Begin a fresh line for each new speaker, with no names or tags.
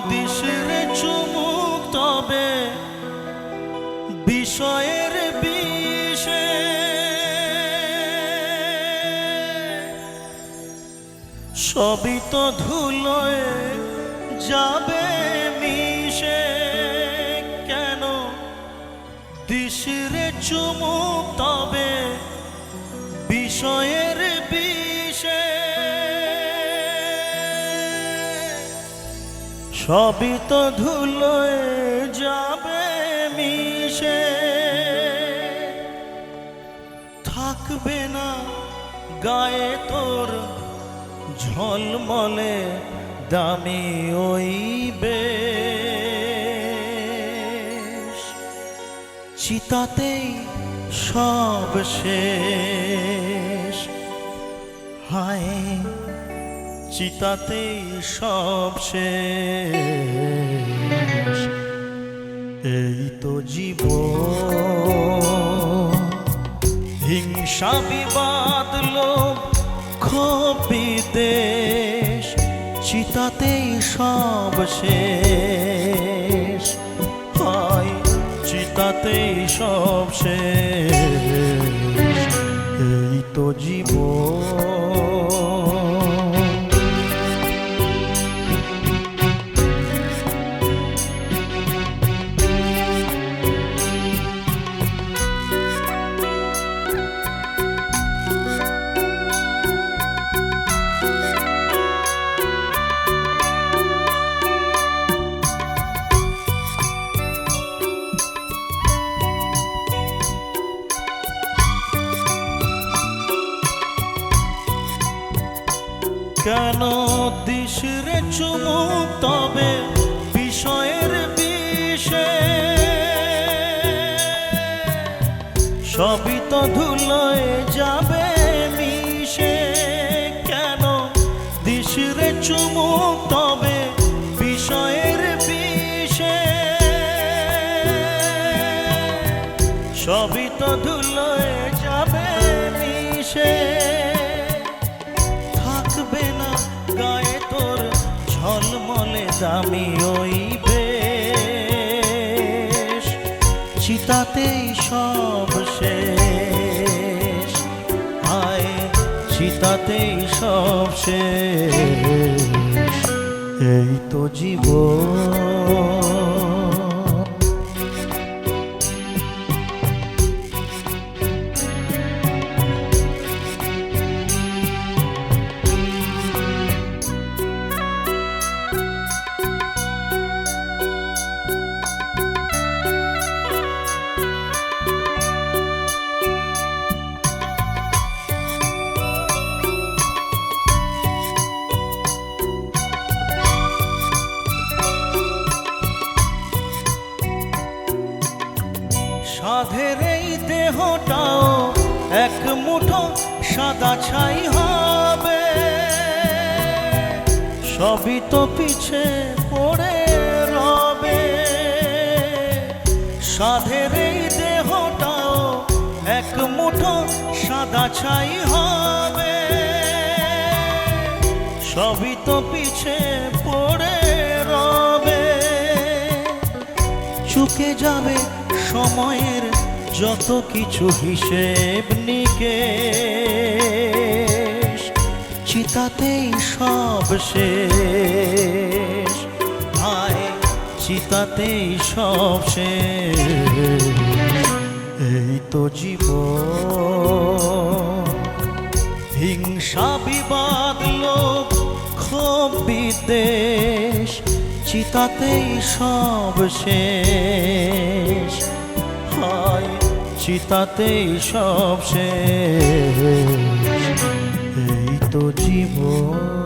This রে চুমুক তবে বিষয়ের বিষে সবই তো ধুলোয় যাবে মিশে। কেন দিস রে চুমুক তবে বিষয়ের বিষে সবই তো ধুলোয় যাবে মিশে। থাকবে না গায়ে তোর ঝলমলে দামি ওই বেশ, চিতাতেই সব শেষ। হায় চিতাতেই সব শেষ। এই তো জীবন, হিংসা বিবাদ লোভ ক্ষোভ বিদ্বেষ, চিতাতেই সব শেষ। হায় চিতাতেই সব শেষ। এই তো জীবন। কেন দিস রে চুমুক তবে বিষয়ের বিষে সবই তো ধুলোয় যাবে মিশে। কেন দিস রে চুমুক তবে বিষয়ের বিষে সবই তো ধুলোয় যাবে মিশে। গায়ে তোর ঝলমলে দামি ওই বেশ, চিতাতেই সব শেষ। হায় চিতাতেই সব শেষ। এই তো জীবন। সাধের এই দেহটাও এক মুঠো সাদা ছাই হবে, সবই তো পিছে পড়ে রবে। সাধের এই দেহটাও এক মুঠো সাদা ছাই হবে, সবই তো পিছে পড়ে রবে। চুকে যাবে সময়ের যত কিছু হিসেব নিকেশ, চিতাতেই সব শেষ। হায় চিতাতেই সব শেষ। এই তো জীবন, হিংসা বিবাদ লোভ ক্ষোভ বিদ্বেষ, চিতাতেই সব শেষ। হায় চিতাতেই সব শেষ। এই তো জীবন।